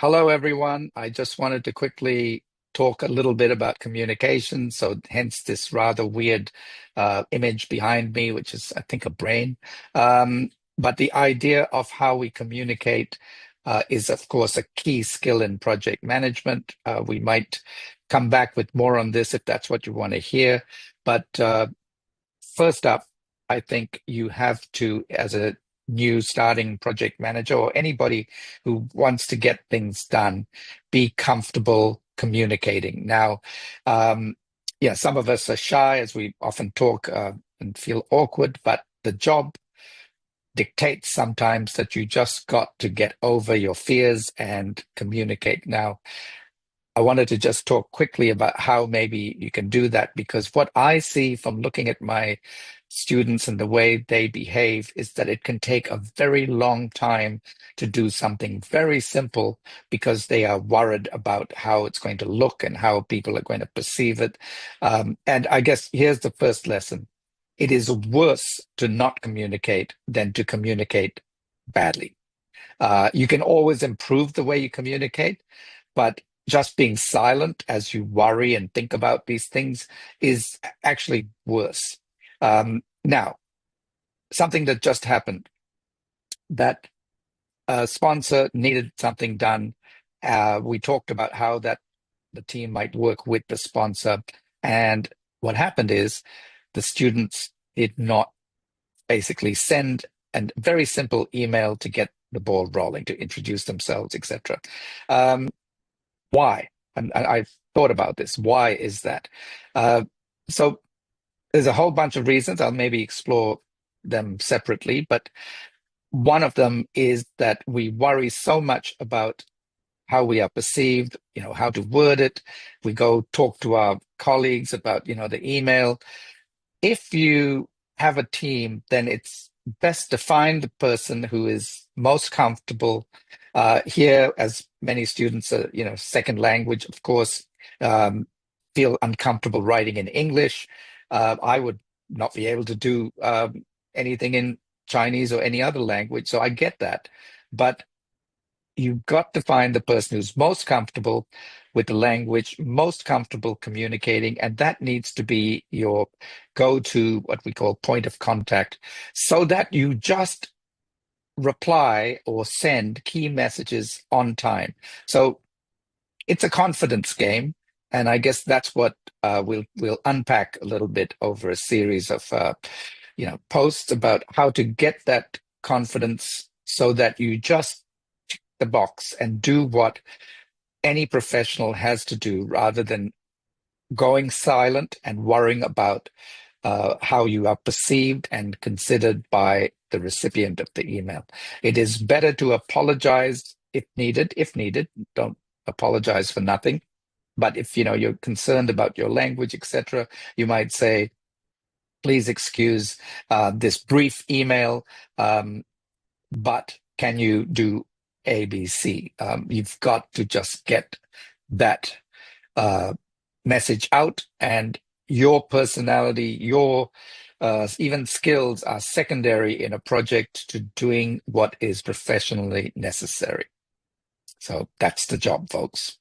Hello, everyone. I just wanted to quickly talk a little bit about communication. So hence this rather weird image behind me, which is, I think, a brain. But the idea of how we communicate is, of course, a key skill in project management. We might come back with more on this if that's what you want to hear. But first up, I think you have to, as a new starting project manager or anybody who wants to get things done, be comfortable communicating. Now, yeah, some of us are shy, as we often talk and feel awkward, but the job dictates sometimes that you just got to get over your fears and communicate. Now, I wanted to just talk quickly about how maybe you can do that, because what I see from looking at my students and the way they behave is that it can take a very long time to do something very simple because they are worried about how it's going to look and how people are going to perceive it. And I guess here's the first lesson. It is worse to not communicate than to communicate badly. You can always improve the way you communicate, but just being silent as you worry and think about these things is actually worse. Now, something that just happened, that a sponsor needed something done. We talked about how that the team might work with the sponsor. And what happened is the students did not basically send a very simple email to get the ball rolling, to introduce themselves, etc. Why? And I've thought about this. Why is that? So there's a whole bunch of reasons. I'll maybe explore them separately, but one of them is that we worry so much about how we are perceived, how to word it. We go talk to our colleagues about, the email. If you have a team, then it's best to find the person who is most comfortable. Here, as many students are, second language, of course, feel uncomfortable writing in English. I would not be able to do anything in Chinese or any other language, so I get that. But you've got to find the person who's most comfortable with the language, most comfortable communicating, and that needs to be your go-to, what we call point of contact, so that you just reply or send key messages on time. So it's a confidence game, and I guess that's what we'll unpack a little bit over a series of posts about how to get that confidence so that you just tick the box and do what any professional has to do, rather than going silent and worrying about how you are perceived and considered by the recipient of the email. It is better to apologize if needed. If needed, don't apologize for nothing. But if you're concerned about your language, etc., you might say, please excuse this brief email, but can you do ABC? You've got to just get that message out, and your personality, your even skills are secondary in a project to doing what is professionally necessary. So that's the job, folks.